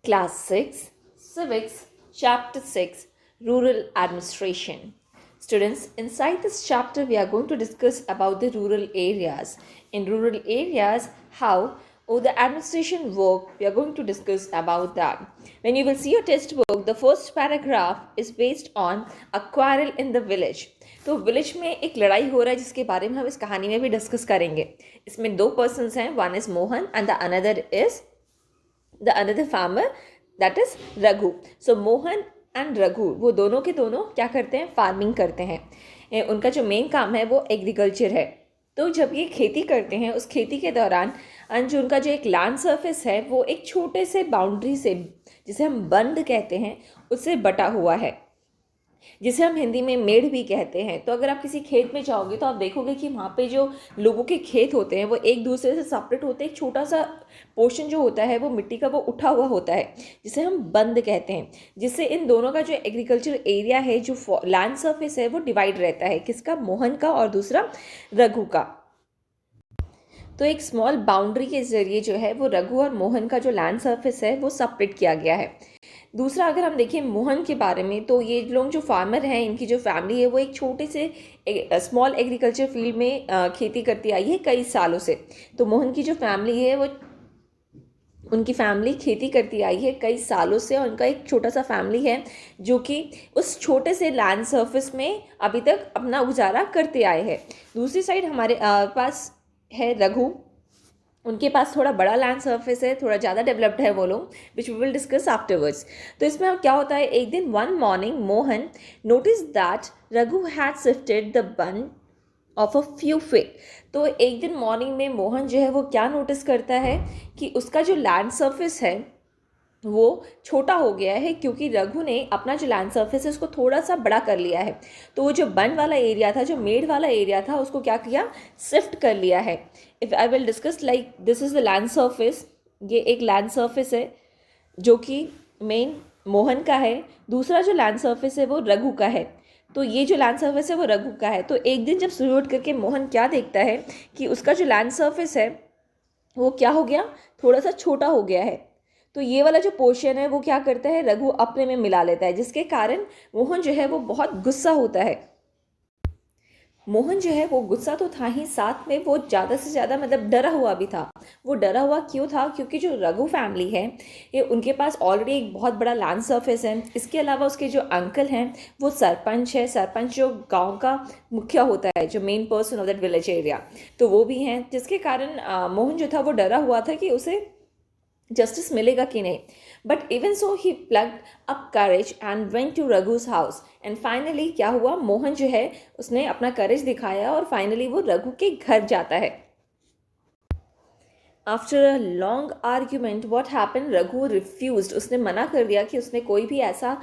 Class 6, Civics, Chapter 6, Rural Administration. Students, inside this chapter we are going to discuss about the rural areas. In rural areas, how the administration work, we are going to discuss about that. When you will see your textbook, the first paragraph is based on a quarrel in the village. तो village में एक लड़ाई हो रहा है जिसके बारे में हम इस कहानी में भी डिस्कस करेंगे. इसमें दो पर्सन्स हैं, one is Mohan and the another is the another farmer, that is Raghu. So Mohan and Raghu वो दोनों के दोनों क्या करते हैं, फार्मिंग करते हैं. उनका जो मेन काम है वो एग्रीकल्चर है. तो जब ये खेती करते हैं, उस खेती के दौरान जो उनका जो एक लैंड सरफेस है वो एक छोटे से बाउंड्री से, जिसे हम बंद कहते हैं, उससे बटा हुआ है, जिसे हम हिंदी में मेड़ भी कहते हैं. तो अगर आप किसी खेत में जाओगे तो आप देखोगे कि वहाँ पे जो लोगों के खेत होते हैं वो एक दूसरे से सेपरेट होते हैं. एक छोटा सा पोर्शन जो होता है वो मिट्टी का वो उठा हुआ होता है, जिसे हम बंद कहते हैं, जिससे इन दोनों का जो एग्रीकल्चर एरिया है, जो लैंड सरफेस है, वो डिवाइड रहता है. किसका, मोहन का और दूसरा रघु का. तो एक स्मॉल बाउंड्री के जरिए जो है वो रघु और मोहन का जो लैंड सरफेस है वो सेपरेट किया गया है. दूसरा अगर हम देखें मोहन के बारे में, तो ये लोग जो फार्मर हैं, इनकी जो फैमिली है वो एक छोटे से स्मॉल एग्रीकल्चर फील्ड में खेती करती आई है कई सालों से. तो मोहन की जो फैमिली है वो, उनकी फैमिली खेती करती आई है कई सालों से, और उनका एक छोटा सा फैमिली है जो कि उस छोटे से लैंड सरफेस में अभी तक अपना गुजारा करते आए हैं. दूसरी साइड हमारे पास है रघु. उनके पास थोड़ा बड़ा लैंड सरफेस है, थोड़ा ज़्यादा डेवलप्ड है वो लोग, which we will discuss afterwards. तो इसमें क्या होता है, एक दिन one morning Mohan notice that Raghu had shifted the bund of a few feet. तो एक दिन मॉर्निंग में मोहन जो है वो क्या नोटिस करता है कि उसका जो लैंड सरफेस है वो छोटा हो गया है, क्योंकि रघु ने अपना जो लैंड सरफेस है उसको थोड़ा सा बड़ा कर लिया है. तो वो जो बन वाला एरिया था, जो मेड़ वाला एरिया था, उसको क्या किया, शिफ्ट कर लिया है. If I will discuss like this is the land surface. ये एक लैंड सरफेस है जो कि मेन मोहन का है. दूसरा जो लैंड सरफेस है वो रघु का है. तो ये जो लैंड सरफेस है वो रघु का है. तो एक दिन जब सुबह उठ करके मोहन क्या देखता है कि उसका जो लैंड सरफेस है वो क्या हो गया, थोड़ा सा छोटा हो गया है. तो ये वाला जो पोर्शन है वो क्या करता है, रघु अपने में मिला लेता है, जिसके कारण मोहन जो है वो बहुत गुस्सा होता है. मोहन जो है वो गुस्सा तो था ही, साथ में वो ज़्यादा से ज़्यादा मतलब डरा हुआ भी था. वो डरा हुआ क्यों था, क्योंकि जो रघु फैमिली है ये, उनके पास ऑलरेडी एक बहुत बड़ा लैंड सरफेस है. इसके अलावा उसके जो अंकल हैं वो सरपंच है. सरपंच जो गांव का मुखिया होता है, जो main person of that village area, तो वो भी हैं, जिसके कारण मोहन जो था वो डरा हुआ था कि उसे जस्टिस मिलेगा कि नहीं. But even so he plucked up courage and went to Raghu's house. And finally क्या हुआ, मोहन जो है उसने अपना करेज दिखाया और फाइनली वो रघु के घर जाता है. After a long argument what happen, Raghu refused. उसने मना कर दिया कि उसने कोई भी ऐसा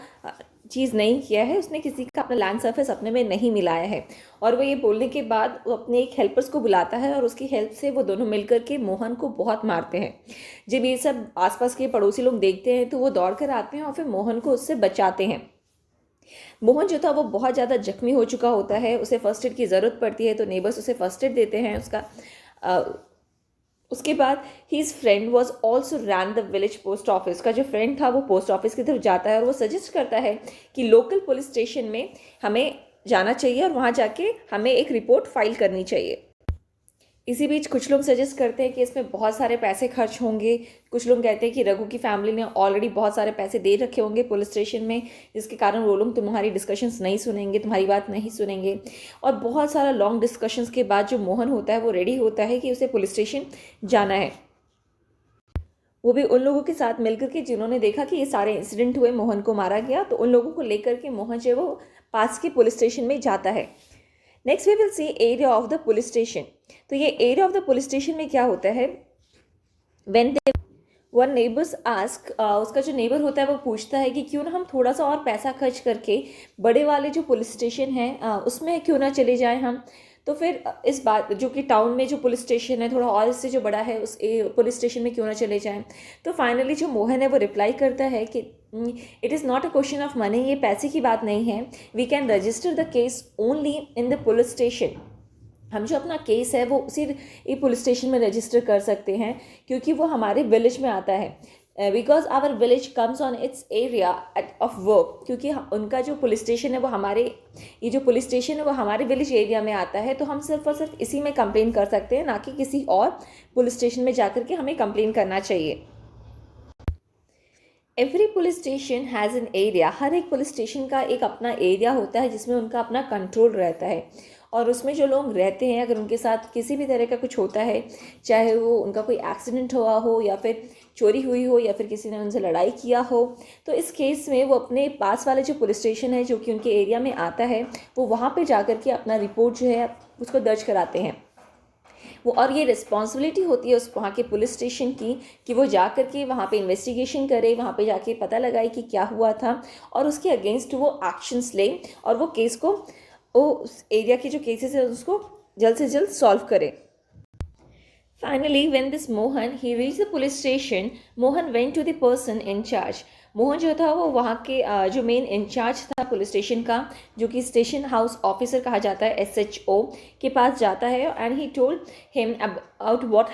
चीज़ नहीं किया है, उसने किसी का अपना लैंड सरफेस अपने में नहीं मिलाया है. और वो ये बोलने के बाद वो अपने एक हेल्पर्स को बुलाता है और उसकी हेल्प से वो दोनों मिलकर के मोहन को बहुत मारते हैं. जब ये सब आसपास के पड़ोसी लोग देखते हैं तो वो दौड़ कर आते हैं और फिर मोहन को उससे बचाते हैं. मोहन जो था वो बहुत ज़्यादा जख्मी हो चुका होता है, उसे फर्स्ट एड की ज़रूरत पड़ती है, तो नेबर्स उसे फर्स्ट एड देते हैं. उसके बाद his friend was also ran the village post office. का जो फ्रेंड था वो पोस्ट ऑफिस की तरफ जाता है और वो सजेस्ट करता है कि लोकल पुलिस स्टेशन में हमें जाना चाहिए और वहाँ जाके हमें एक रिपोर्ट फाइल करनी चाहिए. इसी बीच कुछ लोग सजेस्ट करते हैं कि इसमें बहुत सारे पैसे खर्च होंगे. कुछ लोग कहते हैं कि रघु की फैमिली ने ऑलरेडी बहुत सारे पैसे दे रखे होंगे पुलिस स्टेशन में, जिसके कारण वो लोग तुम्हारी डिस्कशंस नहीं सुनेंगे, तुम्हारी बात नहीं सुनेंगे. और बहुत सारा लॉन्ग डिस्कशंस के बाद जो मोहन होता है वो रेडी होता है कि उसे पुलिस स्टेशन जाना है. वो भी उन लोगों के साथ मिलकर के जिन्होंने देखा कि ये सारे इंसिडेंट हुए, मोहन को मारा गया. तो उन लोगों को लेकर के मोहन जो है वो पास के पुलिस स्टेशन में जाता है. Next we will see area of the police station. तो ये area of the police station में क्या होता है, when they one neighbours ask, उसका जो नेबर होता है वो पूछता है कि क्यों ना हम थोड़ा सा और पैसा खर्च करके बड़े वाले जो पुलिस स्टेशन है उसमें क्यों ना चले जाएं हम. तो फिर इस बात, जो कि टाउन में जो पुलिस स्टेशन है थोड़ा और इससे जो बड़ा है, उस पुलिस स्टेशन में क्यों ना चले जाएं. तो फाइनली जो मोहन है वो रिप्लाई करता है कि it is not a question of money. ये पैसे की बात नहीं है. We can register the case only in the police station. हम जो अपना केस है वो उसी पुलिस स्टेशन में रजिस्टर कर सकते हैं, क्योंकि वो हमारे विलेज में आता है. Because our village comes on its area of work, क्योंकि उनका जो पुलिस स्टेशन है वो हमारे, ये जो पुलिस स्टेशन है वो हमारे विलेज एरिया में आता है, तो हम सिर्फ और सिर्फ इसी में कंप्लेन कर सकते हैं, ना कि किसी और पुलिस स्टेशन में जाकर के हमें कंप्लेन करना चाहिए। Every police station has an area, हर एक पुलिस स्टेशन का एक अपना एरिया होता है जिसमें उनका अपना कंट्रोल रहता है, और उसमें जो लोग रहते हैं अगर उनके साथ किसी भी तरह का कुछ होता है, चाहे वो उनका कोई एक्सीडेंट हुआ हो या फिर चोरी हुई हो या फिर किसी ने उनसे लड़ाई किया हो, तो इस केस में वो अपने पास वाले जो पुलिस स्टेशन है जो कि उनके एरिया में आता है, वो वहाँ पे जाकर के अपना रिपोर्ट जो है उसको दर्ज कराते हैं वो। और ये रिस्पॉन्सिबिलिटी होती है उस वहाँ के पुलिस स्टेशन की कि वो जा कर के वहाँ पे इन्वेस्टिगेशन करे, वहाँ पे जाके पता लगाए कि क्या हुआ था और उसके अगेंस्ट वो एक्शंस ले और वो केस को, वो उस एरिया के जो केसेस है उसको जल्द से जल्द सॉल्व करे। Finally, when this Mohan he reached the police station, Mohan went to the person in charge. Mohan जो था वो वहाँ के जो मेन इंचार्ज था पुलिस स्टेशन का, जो कि स्टेशन हाउस ऑफिसर कहा जाता है, SHO के पास जाता है, and he told him about what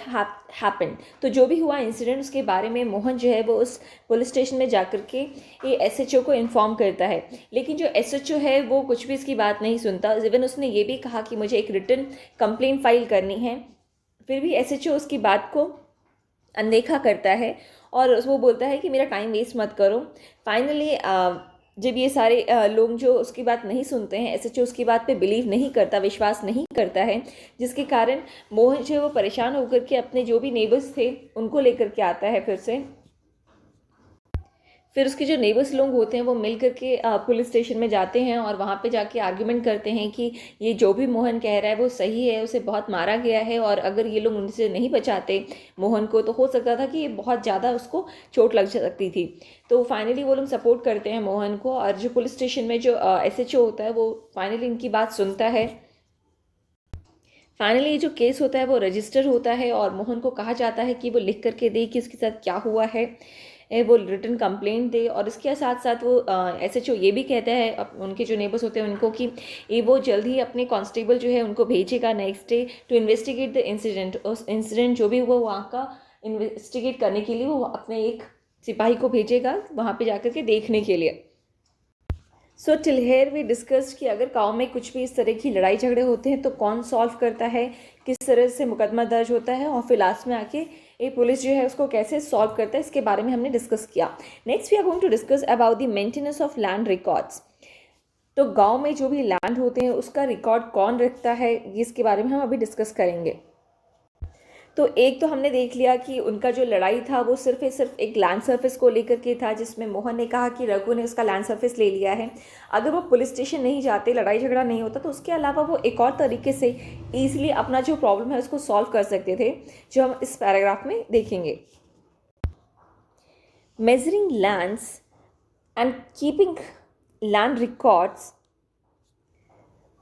happened. तो जो भी हुआ इंसिडेंट उसके बारे में मोहन जो है वो उस पुलिस स्टेशन में जाकर के ये SHO को इन्फॉर्म करता है, लेकिन जो SHO है वो कुछ भी इसकी बात नहीं सुनता। इवन उसने ये भी कहा कि मुझे एक रिटन कंप्लेंट फाइल करनी है, फिर भी SHO उसकी बात को अनदेखा करता है और वो बोलता है कि मेरा टाइम वेस्ट मत करो। फाइनली जब ये सारे लोग जो उसकी बात नहीं सुनते हैं, SHO उसकी बात पे बिलीव नहीं करता, विश्वास नहीं करता है, जिसके कारण मोहन जो है वो परेशान होकर के अपने जो भी नेबर्स थे उनको लेकर के आता है फिर उसके जो नेबर्स लोग होते हैं वो मिल करके पुलिस स्टेशन में जाते हैं और वहाँ पे जाके आर्ग्यूमेंट करते हैं कि ये जो भी मोहन कह रहा है वो सही है, उसे बहुत मारा गया है और अगर ये लोग उनसे नहीं बचाते मोहन को तो हो सकता था कि ये बहुत ज़्यादा उसको चोट लग सकती थी। तो फाइनली वो लोग सपोर्ट करते हैं मोहन को, और जो पुलिस स्टेशन में जो SHO होता है वो फाइनली इनकी बात सुनता है। फाइनली जो केस होता है वो रजिस्टर होता है और मोहन को कहा जाता है कि वो लिख करके दे कि उसके साथ क्या हुआ है, वो रिटन कंप्लेंट दे। और इसके साथ साथ वो SHO ये भी कहता है उनके जो नेबर्स होते हैं उनको कि ये वो जल्द ही अपने कांस्टेबल जो है उनको भेजेगा next day to investigate the incident. उस इंसिडेंट जो भी हुआ वहाँ का इन्वेस्टिगेट करने के लिए वो अपने एक सिपाही को भेजेगा वहाँ पे जाकर के देखने के लिए। So till here we discussed कि अगर गाँव में कुछ भी इस तरह की लड़ाई झगड़े होते हैं तो कौन सॉल्व करता है, किस तरह से मुकदमा दर्ज होता है और फिर लास्ट में आके ये पुलिस जो है उसको कैसे सॉल्व करता है, इसके बारे में हमने डिस्कस किया। Next we are going to discuss about the maintenance of land records. तो गांव में जो भी लैंड होते हैं उसका रिकॉर्ड कौन रखता है, इसके बारे में हम अभी डिस्कस करेंगे। तो एक तो हमने देख लिया कि उनका जो लड़ाई था वो सिर्फ एक लैंड सर्फेस को लेकर के था, जिसमें मोहन ने कहा कि रघु ने उसका लैंड सर्फेस ले लिया है। अगर वो पुलिस स्टेशन नहीं जाते, लड़ाई झगड़ा नहीं होता, तो उसके अलावा वो एक और तरीके से ईजिली अपना जो प्रॉब्लम है उसको सॉल्व कर सकते थे, जो हम इस पैराग्राफ में देखेंगे। Measuring lands and keeping land records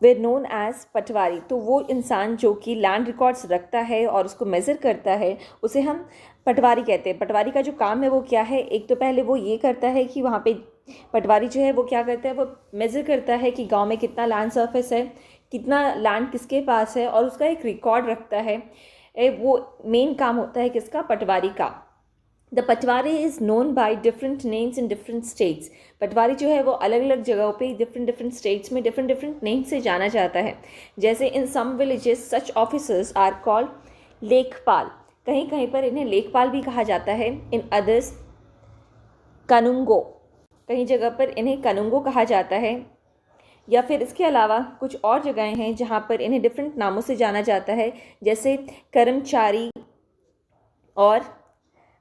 they known as patwari. तो वो इंसान जो कि लैंड रिकॉर्ड्स रखता है और उसको मेज़र करता है उसे हम पटवारी कहते हैं। पटवारी का जो काम है वो क्या है, एक तो पहले वो ये करता है कि वहाँ पे पटवारी जो है वो क्या करता है, वो मेज़र करता है कि गांव में कितना लैंड सरफेस है, कितना लैंड किसके पास है, और उसका एक रिकॉर्ड रखता है। वो मेन काम होता है किसका, पटवारी का। The patwari is known by different names in different states. Patwari जो है वो अलग अलग जगहों पे डिफरेंट स्टेट्स में डिफरेंट नेम से जाना जाता है। जैसे in some villages such officers are called lekhpal, कहीं कहीं पर इन्हें लेखपाल भी कहा जाता है। इन अदर्स कानूंगो, कहीं जगह पर इन्हें कानूंगो कहा जाता है। या फिर इसके अलावा कुछ और जगहें हैं जहाँ पर इन्हें डिफरेंट नामों से जाना जाता है, जैसे कर्मचारी और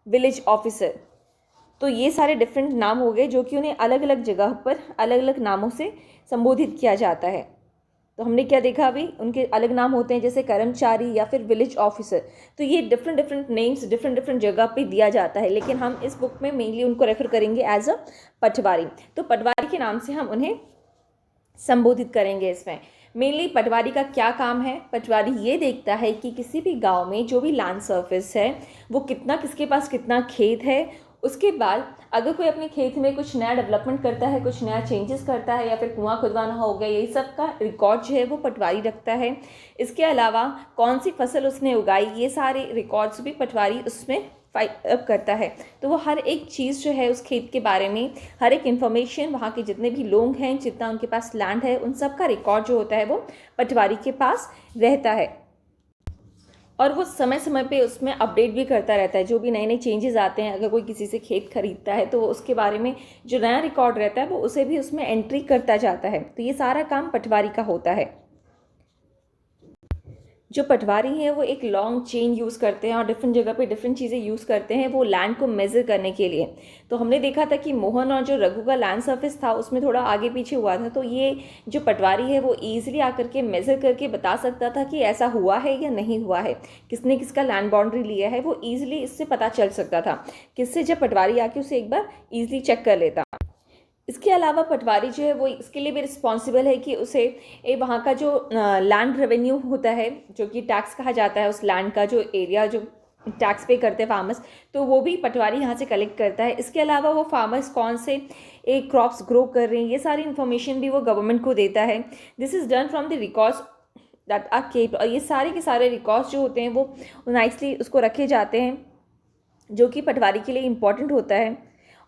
विलेज ऑफिसर। तो ये सारे डिफरेंट नाम हो गए जो कि उन्हें अलग अलग जगह पर अलग अलग नामों से संबोधित किया जाता है। तो हमने क्या देखा अभी, उनके अलग नाम होते हैं जैसे कर्मचारी या फिर विलेज ऑफिसर। तो ये डिफरेंट नेम्स डिफरेंट जगह पे दिया जाता है, लेकिन हम इस बुक में मेनली उनको रेफर करेंगे एज अ पटवारी। तो पटवारी के नाम से हम उन्हें संबोधित करेंगे। इसमें मेनली पटवारी का क्या काम है, पटवारी ये देखता है कि किसी भी गांव में जो भी लैंड सरफेस है वो कितना, किसके पास कितना खेत है, उसके बाद अगर कोई अपने खेत में कुछ नया डेवलपमेंट करता है, कुछ नया चेंजेस करता है, या फिर कुआं खुदवाना हो गया, यही सब का रिकॉर्ड जो है वो पटवारी रखता है। इसके अलावा कौन सी फसल उसने उगाई, ये सारे रिकॉर्ड्स भी पटवारी उसमें अप करता है। तो वो हर एक चीज़ जो है उस खेत के बारे में, हर एक इन्फॉर्मेशन, वहाँ के जितने भी लोग हैं, जितना उनके पास लैंड है, उन सब का रिकॉर्ड जो होता है वो पटवारी के पास रहता है। और वो समय समय पे उसमें अपडेट भी करता रहता है, जो भी नए नए चेंजेस आते हैं। अगर कोई किसी से खेत खरीदता है तो वो उसके बारे में जो नया रिकॉर्ड रहता है वो उसे भी उसमें एंट्री करता जाता है। तो ये सारा काम पटवारी का होता है। जो पटवारी हैं वो एक लॉन्ग चेन यूज़ करते हैं और डिफरेंट जगह पे डिफरेंट चीज़ें यूज़ करते हैं वो लैंड को मेज़र करने के लिए। तो हमने देखा था कि मोहन और जो रघु का लैंड सरफेस था उसमें थोड़ा आगे पीछे हुआ था। तो ये जो पटवारी है वो ईजिली आकर के मेज़र करके बता सकता था कि ऐसा हुआ है या नहीं हुआ है, किसने किसका लैंड बाउंड्री लिया है, वो ईजिली इससे पता चल सकता था। किससे, जब पटवारी आके उसे एक बार ईजिली चेक कर लेता। इसके अलावा पटवारी जो है वो इसके लिए भी रिस्पॉन्सिबल है कि उसे वहाँ का जो लैंड रेवेन्यू होता है, जो कि टैक्स कहा जाता है, उस लैंड का जो एरिया जो टैक्स पे करते हैं फार्मर्स, तो वो भी पटवारी यहाँ से कलेक्ट करता है। इसके अलावा वो फार्मर्स कौन से एक क्रॉप्स ग्रो कर रहे हैं, ये सारी इन्फॉर्मेशन भी वो गवर्नमेंट को देता है। This is done from the records that are kept. और ये सारे के सारे रिकॉर्ड्स जो होते हैं वो नाइसली उसको रखे जाते हैं, जो कि पटवारी के लिए इम्पॉर्टेंट होता है।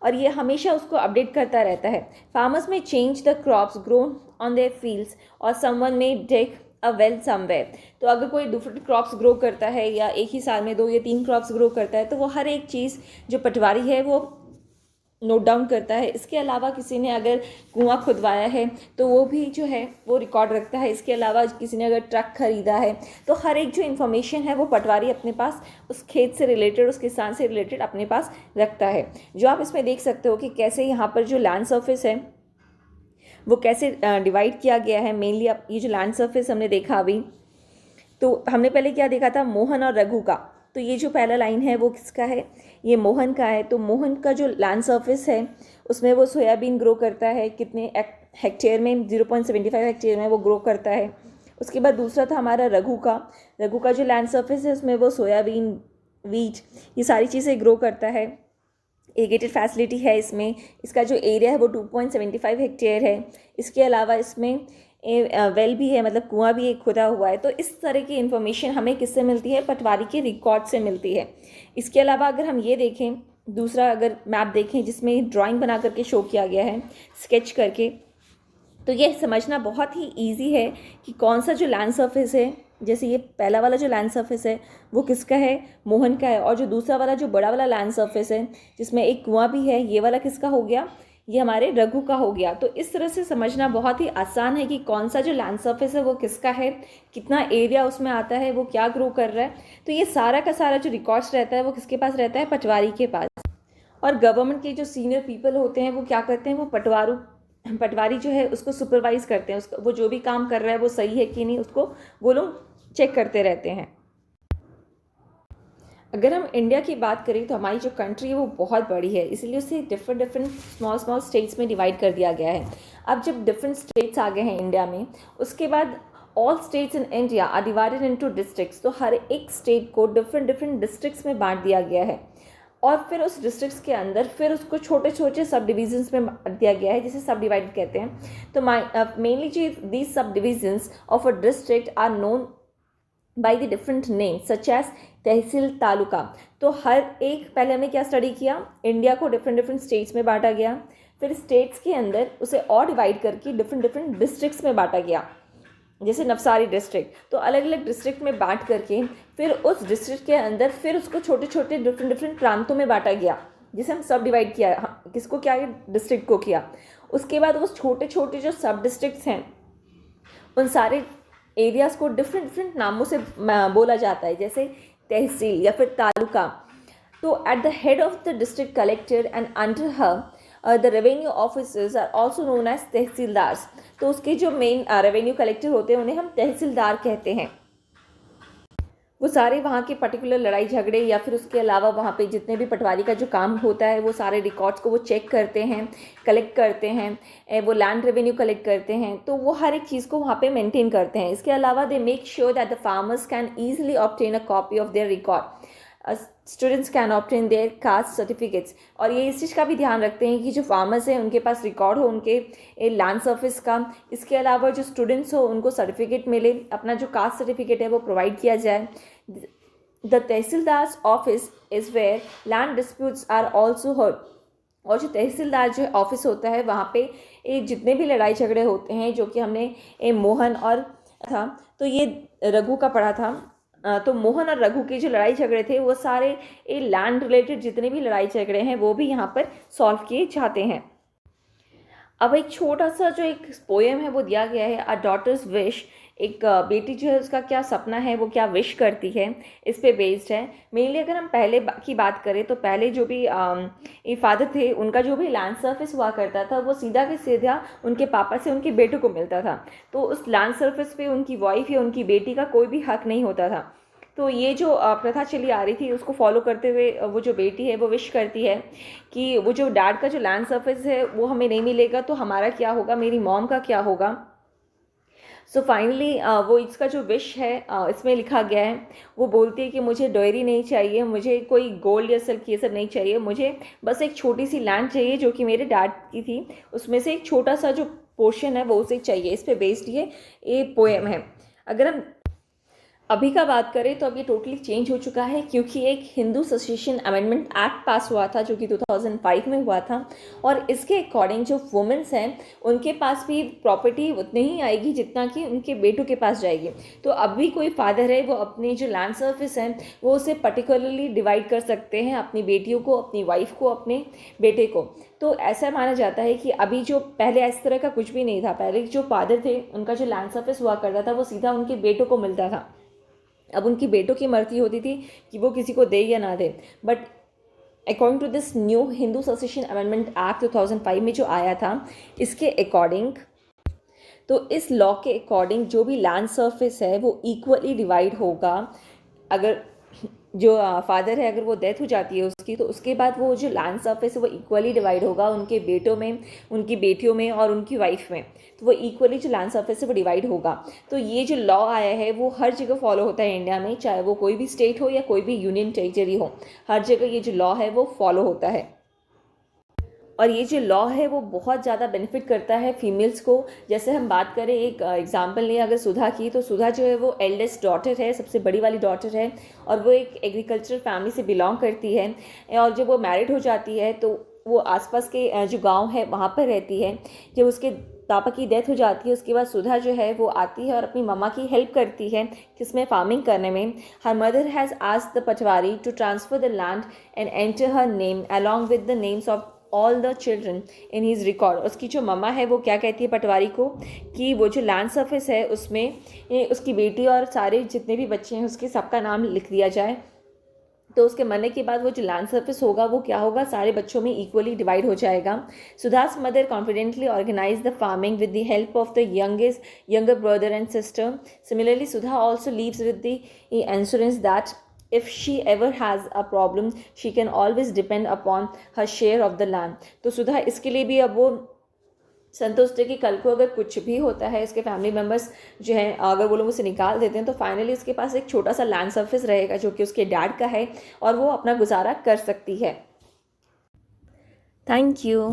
और ये हमेशा उसको अपडेट करता रहता है। फार्मर्स में change the crops grown on their fields और समवन में डिग अ वेल समवेयर। तो अगर कोई डिफरेंट क्रॉप्स ग्रो करता है या एक ही साल में 2 या 3 क्रॉप्स ग्रो करता है, तो वो हर एक चीज़ जो पटवारी है वो नोट डाउन करता है। इसके अलावा किसी ने अगर कुआं खुदवाया है तो वो भी जो है वो रिकॉर्ड रखता है। इसके अलावा किसी ने अगर ट्रक खरीदा है, तो हर एक जो इन्फॉर्मेशन है वो पटवारी अपने पास उस खेत से रिलेटेड, उस किसान से रिलेटेड अपने पास रखता है। जो आप इसमें देख सकते हो कि कैसे यहाँ पर जो लैंड सरफेस है वो कैसे डिवाइड किया गया है। मेनली अब ये जो लैंड सरफेस हमने देखा अभी, तो हमने पहले क्या देखा था, मोहन और रघु का। तो ये जो पहला लाइन है वो किसका है, ये मोहन का है। तो मोहन का जो लैंड सरफेस है उसमें वो सोयाबीन ग्रो करता है, कितने हेक्टेयर में, 0.75 हेक्टेयर में वो ग्रो करता है। उसके बाद दूसरा था हमारा रघु का। रघु का जो लैंड सरफेस है उसमें वो सोयाबीन, वीट, ये सारी चीज़ें ग्रो करता है। इरिगेटेड फैसिलिटी है इसमें। इसका जो एरिया है वो 2.75 हेक्टेयर है। इसके अलावा इसमें वेल भी है, मतलब कुआं भी एक खुदा हुआ है। तो इस तरह की इन्फॉर्मेशन हमें किससे मिलती है, पटवारी के रिकॉर्ड से मिलती है। इसके अलावा अगर हम ये देखें, दूसरा अगर मैप देखें जिसमें ड्राइंग बना करके शो किया गया है स्केच करके, तो ये समझना बहुत ही ईजी है कि कौन सा जो लैंड सरफेस है, जैसे ये पहला वाला जो लैंड सरफेस है वो किसका है, मोहन का है। और जो दूसरा वाला जो बड़ा वाला लैंड सरफेस है जिसमें एक कुआं भी है, ये वाला किसका हो गया, ये हमारे रघु का हो गया। तो इस तरह से समझना बहुत ही आसान है कि कौन सा जो लैंड सरफेस है वो किसका है, कितना एरिया उसमें आता है, वो क्या ग्रो कर रहा है। तो ये सारा का सारा जो रिकॉर्ड्स रहता है वो किसके पास रहता है, पटवारी के पास। और गवर्नमेंट के जो सीनियर पीपल होते हैं वो क्या करते हैं, वो पटवारी जो है उसको सुपरवाइज करते हैं। उसको, वो जो भी काम कर रहा है वो सही है कि नहीं, उसको वो लोग चेक करते रहते हैं। अगर हम इंडिया की बात करें तो हमारी जो कंट्री है वो बहुत बड़ी है, इसलिए उसे डिफरेंट स्मॉल स्टेट्स में डिवाइड कर दिया गया है। अब जब डिफरेंट स्टेट्स आ गए हैं इंडिया में, उसके बाद all states in India are divided into districts. तो हर एक स्टेट को डिफरेंट डिस्ट्रिक्ट्स में बांट दिया गया है। और फिर उस डिस्ट्रिक्ट्स के अंदर फिर उसको छोटे छोटे सब डिविजन्स में बांट दिया गया है, जिसे सब डिवाइड कहते हैं। तो मेनली जो दीज सब divisions of a district are known by the different name such as tehsil, taluka. तो हर एक, पहले हमने क्या स्टडी किया, इंडिया को डिफरेंट स्टेट्स में बांटा गया। फिर स्टेट्स के अंदर उसे और डिवाइड करके डिफरेंट डिस्ट्रिक्ट्स में बांटा गया। जैसे नवसारी डिस्ट्रिक्ट, तो अलग अलग डिस्ट्रिक्ट में बांट करके फिर उस डिस्ट्रिक्ट के अंदर फिर उसको छोटे छोटे डिफरेंट प्रांतों में बांटा गया, जिसे हम सब डिवाइड किया। किसको क्या, डिस्ट्रिक्ट को किया। उसके बाद उस छोटे छोटे जो सब डिस्ट्रिक्ट्स हैं उन सारे एरियाज़ को डिफरेंट नामों से बोला जाता है, जैसे तहसील या फिर तालुका। तो at the head of the district collector and under her the revenue officers are also known as tehsildars. तो उसके जो मेन रेवेन्यू कलेक्टर होते हैं उन्हें हम तहसीलदार कहते हैं। वो सारे वहाँ के पर्टिकुलर लड़ाई झगड़े या फिर उसके अलावा वहाँ पे जितने भी पटवारी का जो काम होता है वो सारे रिकॉर्ड्स को वो चेक करते हैं, कलेक्ट करते हैं, वो लैंड रेवेन्यू कलेक्ट करते हैं। तो वो हर एक चीज़ को वहाँ पे मेंटेन करते हैं। इसके अलावा they make sure that the farmers can easily obtain a copy of their record. Students can obtain their caste certificates. और ये इस चीज़ का भी ध्यान रखते हैं कि जो फार्मर्स हैं उनके पास रिकॉर्ड हो उनके लैंड सर्फिस का। इसके अलावा जो स्टूडेंट्स हो उनको सर्टिफिकेट मिले, अपना जो कास्ट सर्टिफिकेट है वो प्रोवाइड किया जाए। The tehsildar's office is where land disputes are also heard. और जो तहसीलदार जो ऑफिस होता है वहाँ पे जितने भी लड़ाई झगड़े होते हैं, जो कि हमने मोहन और था तो ये रघु का पढ़ा था, तो मोहन और रघु के जो लड़ाई झगड़े थे वो सारे लैंड रिलेटेड जितने भी लड़ाई झगड़े हैं वो भी यहाँ पर सॉल्व किए जाते हैं। अब एक छोटा सा जो एक पोएम है वो दिया गया है, अ डॉटर्स विश। एक बेटी जो है उसका क्या सपना है, वो क्या विश करती है, इस पे बेस्ड है। मेनली अगर हम पहले की बात करें तो पहले जो भी ये फादर थे उनका जो भी लैंड सर्फिस हुआ करता था वो सीधा के सीधा उनके पापा से उनके बेटों को मिलता था। तो उस लैंड सर्फिस पे उनकी वाइफ या उनकी बेटी का कोई भी हक नहीं होता था। तो ये जो प्रथा चली आ रही थी उसको फॉलो करते हुए वो जो बेटी है वो विश करती है कि वो जो डैड का जो लैंड सर्फिस है वो हमें नहीं मिलेगा तो हमारा क्या होगा, मेरी मॉम का क्या होगा। सो फाइनली वो इसका जो विश है इसमें लिखा गया है, वो बोलती है कि मुझे डॉयरी नहीं चाहिए, मुझे कोई गोल्ड या सिल्क ये सब नहीं चाहिए, मुझे बस एक छोटी सी लैंड चाहिए जो कि मेरे डैड की थी, उसमें से एक छोटा सा जो पोर्शन है वो उसे चाहिए। इस पे बेस्ड ये पोएम है। अगर हम अभी का बात करें तो अब ये टोटली चेंज हो चुका है, क्योंकि एक हिंदू ससेशन अमेंडमेंट एक्ट पास हुआ था जो कि 2005 में हुआ था। और इसके अकॉर्डिंग जो वुमेन्स हैं उनके पास भी प्रॉपर्टी उतनी ही आएगी जितना कि उनके बेटों के पास जाएगी। तो अभी कोई फादर है वो अपनी जो लैंड सर्फिस है वो उसे पर्टिकुलरली डिवाइड कर सकते हैं, अपनी बेटियों को, अपनी वाइफ को, अपने बेटे को। तो ऐसा माना जाता है कि अभी जो पहले इस तरह का कुछ भी नहीं था। पहले जो फादर थे उनका जो लैंड सर्फिस हुआ करता था वो सीधा उनके बेटों को मिलता था। अब उनकी बेटों की मर्जी होती थी कि वो किसी को दे या ना दे। But according to this new Hindu succession amendment act 2005 में जो आया था, इसके अकॉर्डिंग तो इस लॉ के अकॉर्डिंग जो भी लैंड सर्फिस है वो इक्वली डिवाइड होगा। अगर जो फादर है अगर वो डेथ हो जाती है उसकी, तो उसके बाद वो जो लैंड सर्फिस है वो इक्वली डिवाइड होगा उनके बेटों में, उनकी बेटियों में और उनकी वाइफ में। तो वो इक्वली जो लैंड सर्फिस है वो डिवाइड होगा। तो ये जो लॉ आया है वो हर जगह फॉलो होता है इंडिया में, चाहे वो कोई भी स्टेट हो या कोई भी यूनियन टेरिटरी हो, हर जगह ये जो लॉ है वो फॉलो होता है। और ये जो लॉ है वो बहुत ज़्यादा बेनिफिट करता है फीमेल्स को। जैसे हम बात करें, एक एग्जांपल लें अगर सुधा की, तो सुधा जो है वो एल्डेस्ट डॉटर है, सबसे बड़ी वाली डॉटर है, और वो एक एग्रीकल्चरल फैमिली से बिलोंग करती है। और जब वो मैरिड हो जाती है तो वो आसपास के जो गांव है वहाँ पर रहती है। जब उसके पापा की डेथ हो जाती है उसके बाद सुधा जो है वो आती है और अपनी मम्मा की हेल्प करती है किसमें, फार्मिंग करने में। हर mother has asked the patwari to transfer the land and enter her name along with the names of all the children in his record. उसकी जो मम्मा है वो क्या कहती है पटवारी को कि वो जो लैंड सर्फिस है उसमें उसकी बेटी और सारे जितने भी बच्चे हैं उसके सबका नाम लिख दिया जाए। तो उसके मरने के बाद वो जो लैंड सर्फिस होगा वो क्या होगा, सारे बच्चों में इक्वली डिवाइड हो जाएगा। Sudha's mother confidently organise the farming with the help of the younger brother and sister. Similarly, Sudha also leaves with the assurance that if she ever has a problem, she can always depend upon her share of the land. तो सुधा इसके लिए भी अब वो संतुष्ट है कि कल को अगर कुछ भी होता है, इसके फैमिली मेम्बर्स जो हैं अगर वो लोग उसे निकाल देते हैं तो फाइनली उसके पास एक छोटा सा लैंड सर्फिस रहेगा जो कि उसके डैड का है और वो अपना गुजारा कर सकती है। Thank you.